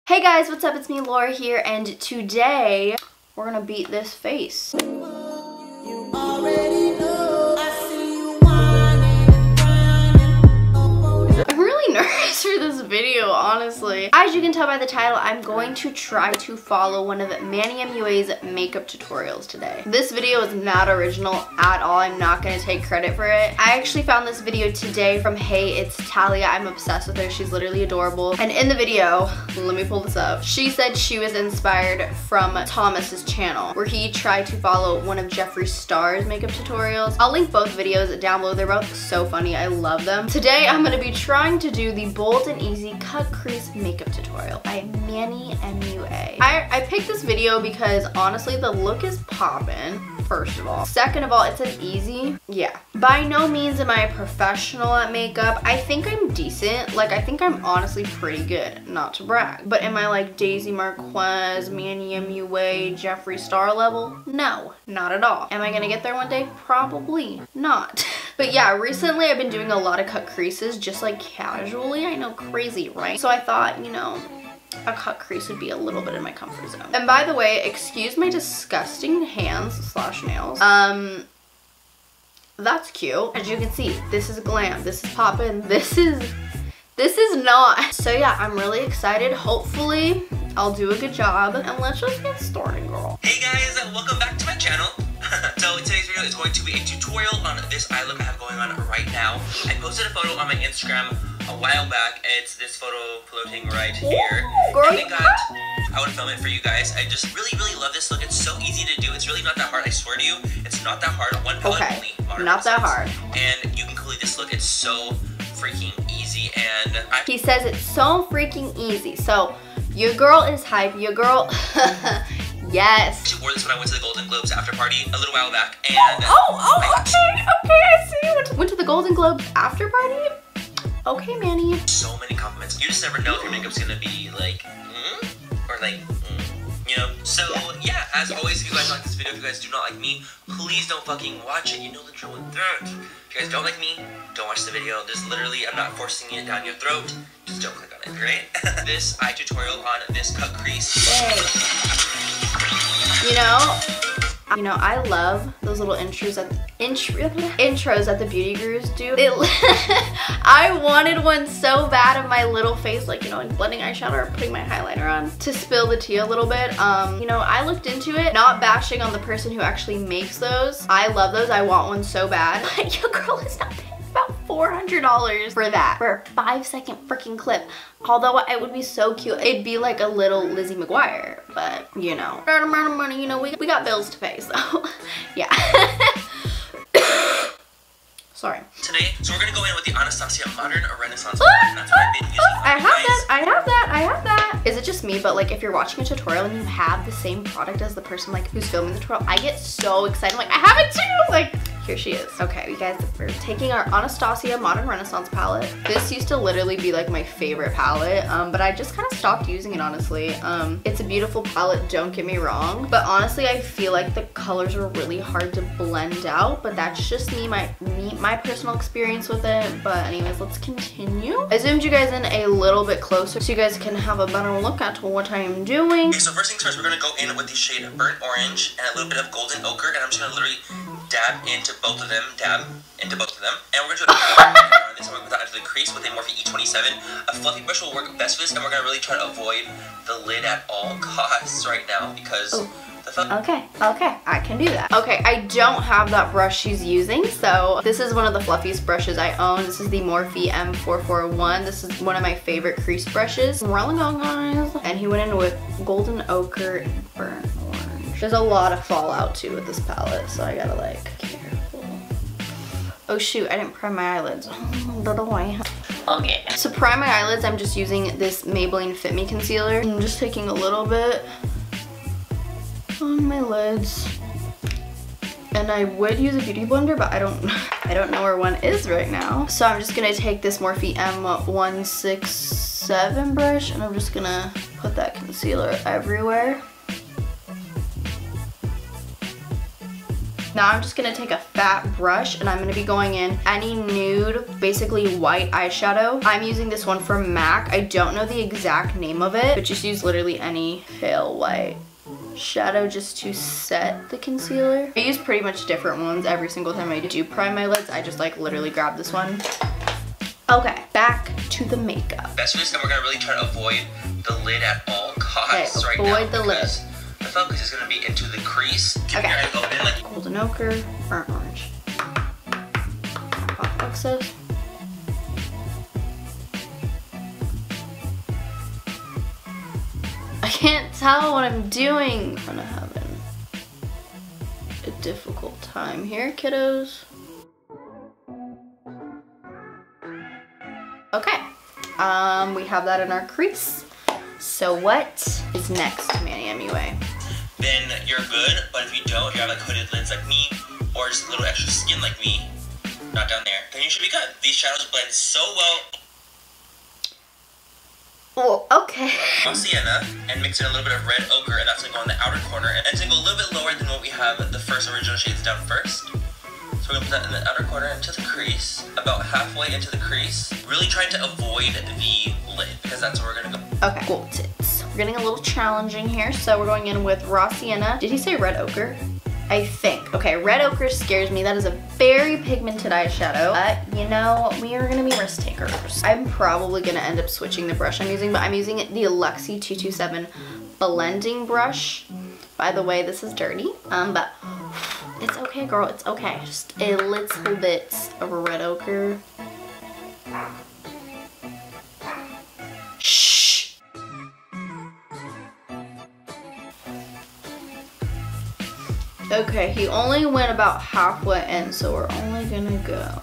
Hey guys, what's up? It's me, Laura here, and today we're gonna beat this face. You already know. I see you whining. I'm really nervous for this video, honestly. As you can tell by the title, I'm going to try to follow one of Manny Mua's makeup tutorials today. This video is not original at all. I'm not gonna take credit for it. I actually found this video today from Hey, It's Talia. I'm obsessed with her. She's literally adorable. And in the video, let me pull this up. She said she was inspired from Thomas's channel, where he tried to follow one of Jeffree Star's makeup tutorials. I'll link both videos down below. They're both so funny. I love them. Today, I'm gonna be trying to do the Bold and Easy Cut Crease Makeup Tutorial by Manny Mua. I picked this video because honestly, the look is poppin'. First of all. Second of all, it says easy. Yeah. By no means am I a professional at makeup. I think I'm decent. Like, I think I'm honestly pretty good. Not to brag. But am I like Daisy Marquez, Manny Mua, Jeffree Star level? No, not at all. Am I gonna get there one day? Probably not. But yeah, recently I've been doing a lot of cut creases just like casually. I know, crazy, right? So I thought, you know, a cut crease would be a little bit in my comfort zone. And by the way, excuse my disgusting hands slash nails. That's cute. As you can see, this is glam, this is poppin', this is not. So yeah, I'm really excited. Hopefully, I'll do a good job. And let's just get started, girl. Hey guys, welcome back to my channel. So today's video is going to be a tutorial on this eye look I have going on right now. I posted a photo on my Instagram a while back. It's this photo floating right here. Girl, and I would film it for you guys. I just really love this look. It's so easy to do. It's really not that hard. I swear to you, it's not that hard. One palette only. Not that hard. And you can complete this look. It's so freaking easy. And he says it's so freaking easy. So your girl is hype. Your girl. Yes. I wore this when I went to the Golden Globes after party a little while back, and okay, I see. Went to the Golden Globes after party? Okay, Manny. So many compliments. You just never know if your makeup's gonna be like, or like, you know? So, yeah, as always, if you guys like this video, if you guys do not like me, please don't fucking watch it. You know the drill with that. If you guys don't like me, don't watch the video. There's literally, I'm not forcing it down your throat. Just don't click on it, right? This eye tutorial on this cut crease. You know, I love those little intros that the beauty gurus do. I wanted one so bad of my little face, like, you know, like blending eyeshadow or putting my highlighter on to spill the tea a little bit. You know, I looked into it, not bashing on the person who actually makes those. I love those. I want one so bad. But your girl is not paying about $400 for that, for a 5-second freaking clip. Although it would be so cute. It'd be like a little Lizzie McGuire, but you know, that amount of money, you know, we got bills to pay, so yeah. Sorry. Today, so we're gonna go in with the Anastasia Modern Renaissance palette, and that's what I've been using. I have that. Is it just me, but like if you're watching a tutorial and you have the same product as the person like who's filming the tutorial, I get so excited. I'm like, I have it too! Like, here she is. Okay, you guys, we're taking our Anastasia Modern Renaissance palette. This used to literally be like my favorite palette, but I just kind of stopped using it, honestly. It's a beautiful palette, don't get me wrong, but honestly, I feel like the colors are really hard to blend out, but that's just my personal experience with it. But anyways, let's continue. I zoomed you guys in a little bit closer so you guys can have a better look at what I am doing. Okay, so first things first, we're gonna go in with the shade Burnt Orange and a little bit of Golden Ochre, and I'm just gonna literally dab into both of them, and we're gonna do this one without the crease with a Morphe E27. A fluffy brush will work best for this, and we're gonna really try to avoid the lid at all costs right now because Okay, I can do that. Okay, I don't have that brush she's using, so this is one of the fluffiest brushes I own. This is the Morphe M441. This is one of my favorite crease brushes. Rolling on, guys. And he went in with Golden Ochre and Burnt Orange. There's a lot of fallout too with this palette, so I gotta like, careful. Oh shoot, I didn't prime my eyelids. Okay. To prime my eyelids, I'm just using this Maybelline Fit Me concealer. I'm just taking a little bit on my lids, and I would use a beauty blender, but I don't know where one is right now. So I'm just gonna take this Morphe M167 brush, and I'm just gonna put that concealer everywhere. Now I'm just gonna take a fat brush and I'm gonna be going in any nude, basically white eyeshadow. I'm using this one from MAC. I don't know the exact name of it, but just use literally any pale white shadow just to set the concealer. I use pretty much different ones every single time I do prime my lids. I just like literally grab this one. Okay, back to the makeup. Best for this, and we're gonna really try to avoid the lid at all costs right now. Avoid the lid. The focus is gonna be into the crease. Okay. Go in like golden ochre, burnt orange. Hot excess. I can't tell what I'm doing. I'm gonna have a difficult time here, kiddos. Okay, we have that in our crease. So what is next, Manny Mua? Then you're good, but if you don't, if you have like hooded lids like me, or just a little extra skin like me, not down there, then you should be good. These shadows blend so well. Oh, okay. Sienna, and mix in a little bit of red ochre, and that's gonna go in the outer corner, and it's gonna go a little bit lower than what we have the first original shades down first. So we're gonna put that in the outer corner into the crease, about halfway into the crease, really trying to avoid the lid, because that's where we're gonna go. Okay, cool tits. We're getting a little challenging here, so we're going in with raw sienna. Did he say red ochre? I think. Okay, red ochre scares me. That is a very pigmented eyeshadow. But, you know, we are gonna be risk takers. I'm probably gonna end up switching the brush I'm using, but I'm using the Alexi 227 blending brush. By the way, this is dirty, but it's okay, girl, it's okay. Just a little bit of red ochre. Shh. Okay, he only went about halfway in, so we're only gonna go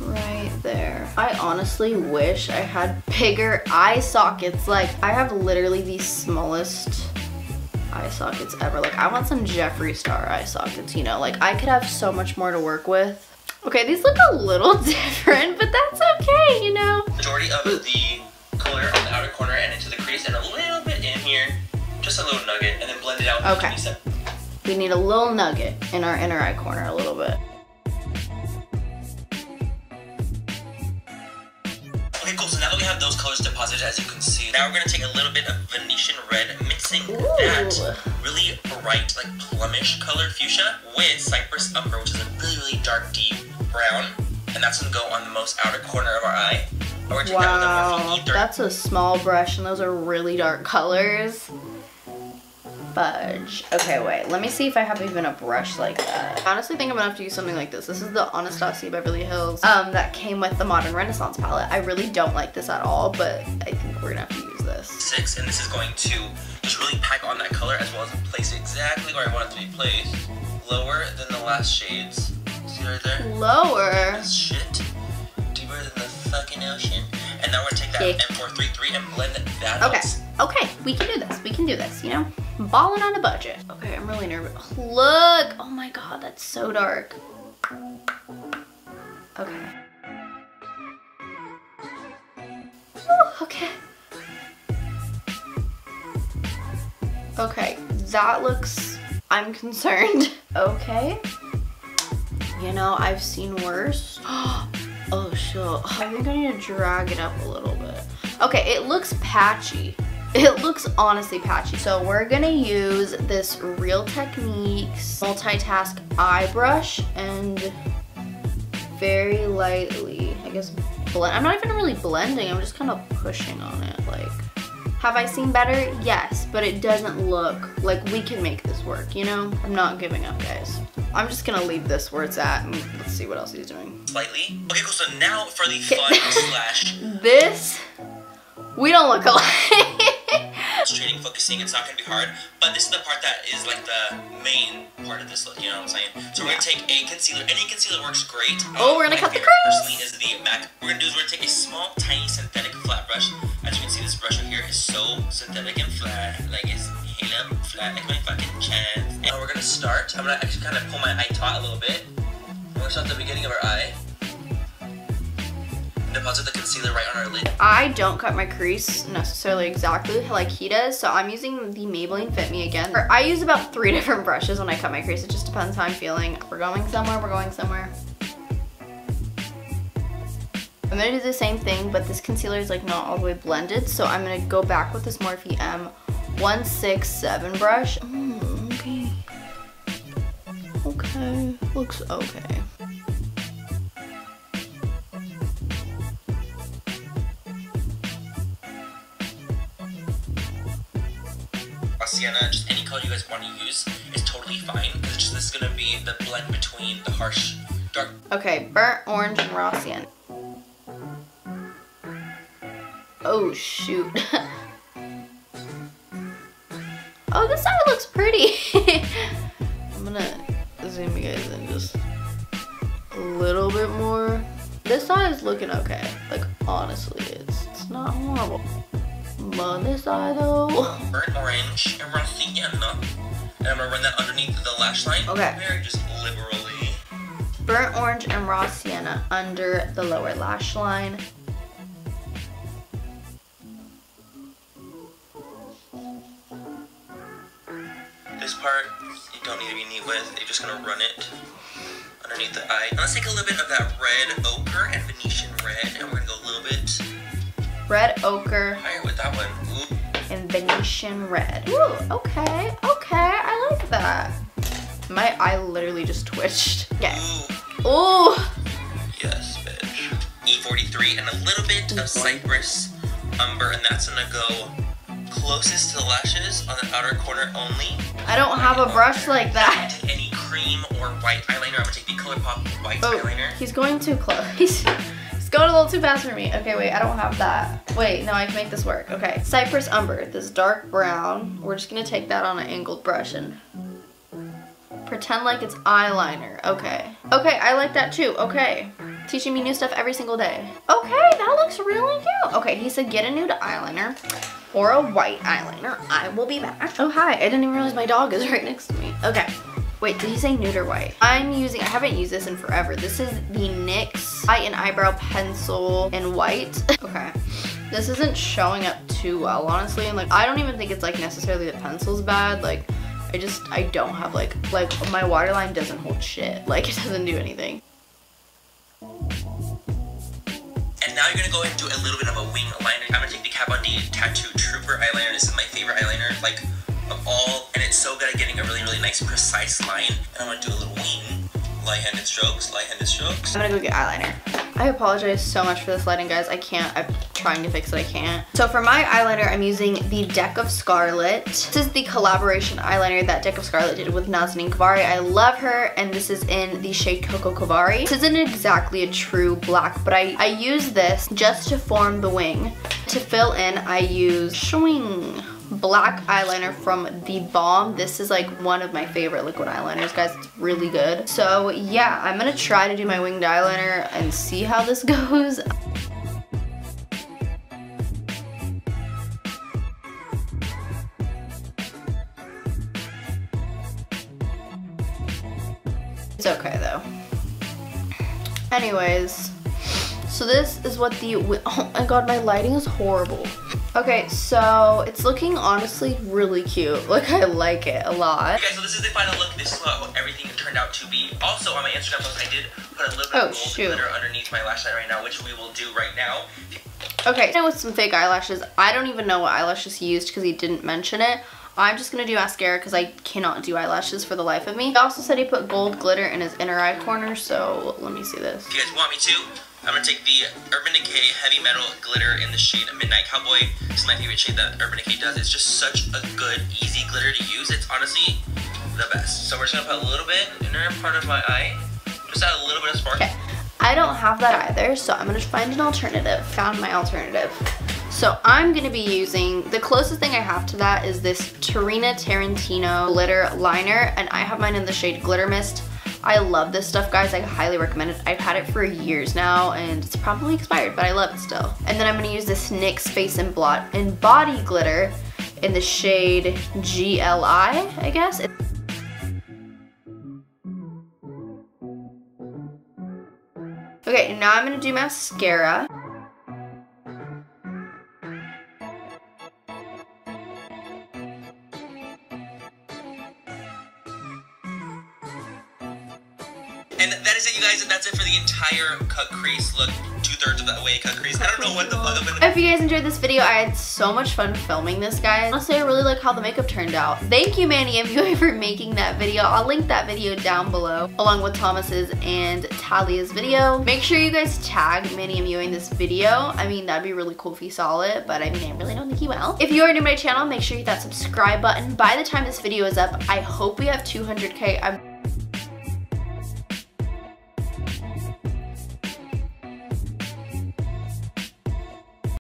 right there. I honestly wish I had bigger eye sockets. Like, I have literally the smallest eye sockets ever. Like, I want some Jeffree Star eye sockets, you know? Like, I could have so much more to work with. Okay, these look a little different, but that's okay, you know? Majority of the color on the outer corner and into the crease, and a little bit in here, just a little nugget, and then blend it out. Okay. We need a little nugget in our inner eye corner a little bit. Okay, cool, so now that we have those colors deposited, as you can see, now we're gonna take a little bit of Venetian red, mixing that really bright, like plumish color fuchsia with Cypress Umber, which is a really, really dark, deep brown, and that's gonna go on the most outer corner of our eye. Wow, that's a small brush, and those are really dark colors. Fudge. Okay, wait, let me see if I have even a brush like that. I honestly think I'm gonna have to use something like this. This is the Anastasia Beverly Hills that came with the Modern Renaissance palette. I really don't like this at all, but I think we're gonna have to use this. 6, and this is going to just really pack on that color as well as place it exactly where I want it to be placed. Lower than the last shades. See right there? Lower? That's shit. Deeper than the fucking ocean. And now we're gonna take that M433 and blend that out. Okay, we can do this. We can do this, you know? Balling on a budget. Okay, I'm really nervous. Look! Oh my god, that's so dark. Okay. Ooh, okay. Okay, that looks... I'm concerned. Okay. You know, I've seen worse. Oh shit, I think I need to drag it up a little bit. Okay, it looks patchy. It looks honestly patchy. So we're gonna use this Real Techniques multitask eye brush and very lightly, I guess, blend. I'm not even really blending, I'm just kind of pushing on it. Like, have I seen better? Yes, but it doesn't look like we can make this work, you know? I'm not giving up, guys. I'm just gonna leave this where it's at and let's see what else he's doing. Slightly. Okay, cool, so now for the fun slash... This, we don't look alike. Straighting, focusing, it's not gonna be hard, but this is the part that is like the main part of this look, you know what I'm saying? So we're gonna take a concealer, any concealer works great. Oh, we're gonna cut the crease! Personally is the MAC. What we're gonna do is we're gonna take a small, tiny synthetic flat brush. As you can see, this brush right here is so synthetic and flat, like it's hella flat like my fucking chest. And we're gonna start, I'm gonna actually kind of pull my eye taut a little bit. We're gonna start at the beginning of our eye. deposit the concealer right on our lid. I don't cut my crease necessarily exactly like he does, so I'm using the Maybelline Fit Me again. I use about 3 different brushes when I cut my crease. It just depends how I'm feeling. We're going somewhere, we're going somewhere. I'm gonna do the same thing, but this concealer is like not all the way blended, so I'm gonna go back with this Morphe M167 brush. Okay. Okay, looks okay. Sienna, just any color you guys want to use is totally fine. It's just this is gonna be the blend between the harsh dark. Okay, burnt orange and raw sienna. Oh shoot. Oh, this side looks pretty. I'm gonna zoom you guys in just a little bit more. This side is looking okay. Like honestly, it's not horrible. But this side though. Burnt orange and raw sienna. And I'm gonna run that underneath the lash line. Okay. Very just liberally. Burnt orange and raw sienna under the lower lash line. This part, you don't need to be neat with. You're just gonna run it underneath the eye. Now let's take a little bit of that red ochre and Venetian red, and we're gonna go a little bit Red ochre higher with that one. Ooh. and Venetian red. Ooh, okay, I like that. My eye literally just twitched. Okay. Ooh. Ooh. Yes, bitch. E43 and a little bit of Cypress Umber, and that's gonna go closest to the lashes on the outer corner only. I don't have a brush like I'm that. gonna take any cream or white eyeliner. I'm gonna take the ColourPop white Oh, eyeliner. he's going too close. He's going a little too fast for me. Okay, wait, I don't have that. Wait, no, I can make this work. Okay, Cypress Umber, this dark brown. We're just gonna take that on an angled brush and pretend like it's eyeliner. Okay. Okay, I like that too. Okay. Teaching me new stuff every single day. Okay, that looks really cute. Okay, he said get a nude eyeliner or a white eyeliner. I will be back. Oh, hi. I didn't even realize my dog is right next to me. Okay. Wait, did he say nude or white? I haven't used this in forever. This is the NYX Eye and Eyebrow Pencil in white. Okay. This isn't showing up too well, honestly. And like, I don't even think it's like necessarily the pencil's bad. Like, I don't have like my waterline doesn't hold shit. Like, it doesn't do anything. And now you're gonna go ahead and do a little bit of a wing liner. I'm gonna take the Kat Von D Tattoo Trooper eyeliner. This is my favorite eyeliner, like, of all. And it's so good at getting a really, really nice, precise line. And I'm gonna do a little wing. Light-handed strokes, light-handed strokes. I'm gonna go get eyeliner. I apologize so much for this lighting, guys. I'm trying to fix it, I can't. So for my eyeliner, I'm using the Deck of Scarlet. This is the collaboration eyeliner that Deck of Scarlet did with Nazanin Kavari. I love her, and this is in the shade Coco Kavari. This isn't exactly a true black, but I use this just to form the wing. To fill in, I use Schwing black eyeliner from The Balm. This is like one of my favorite liquid eyeliners, guys. It's really good. So yeah, I'm gonna try to do my winged eyeliner and see how this goes. It's okay though. Anyways, so this is what the, oh my god, my lighting is horrible. Okay, so it's looking honestly really cute. Like, I like it a lot. Okay, so this is the final look. This is what everything turned out to be. Also, on my Instagram post, I did put a little bit of gold glitter underneath my lash line right now, which we will do right now. Okay, with some fake eyelashes. I don't even know what eyelashes he used because he didn't mention it. I'm just gonna do mascara because I cannot do eyelashes for the life of me. He also said he put gold glitter in his inner eye corner, so let me see this. If you guys want me to, I'm gonna take the Urban Decay Heavy Metal Glitter in the shade Midnight Cowboy. This is my favorite shade that Urban Decay does. It's just such a good, easy glitter to use. It's honestly the best. So we're just gonna put a little bit in the inner part of my eye. Just add a little bit of sparkle. Okay, I don't have that either, so I'm gonna find an alternative. Found my alternative. So I'm gonna be using, the closest thing I have to that is this Tarina Tarantino glitter liner, and I have mine in the shade Glitter Mist. I love this stuff, guys. I highly recommend it. I've had it for years now, and it's probably expired, but I love it still. And then I'm gonna use this NYX Face and Body Glitter in the shade GLI, I guess. Okay, now I'm gonna do mascara. And that is it, you guys, and that's it for the entire cut crease look. 2/3 of that way cut crease. I don't know what the fuck I'm gonna. If you guys enjoyed this video, I had so much fun filming this, guys. Honestly, I really like how the makeup turned out. Thank you, Manny Mua, for making that video. I'll link that video down below, along with Thomas's and Talia's video. Make sure you guys tag Manny Mua in this video. I mean, that'd be really cool if he saw it, but I mean, I really don't think he will. If you are new to my channel, make sure you hit that subscribe button. By the time this video is up, I hope we have 200K.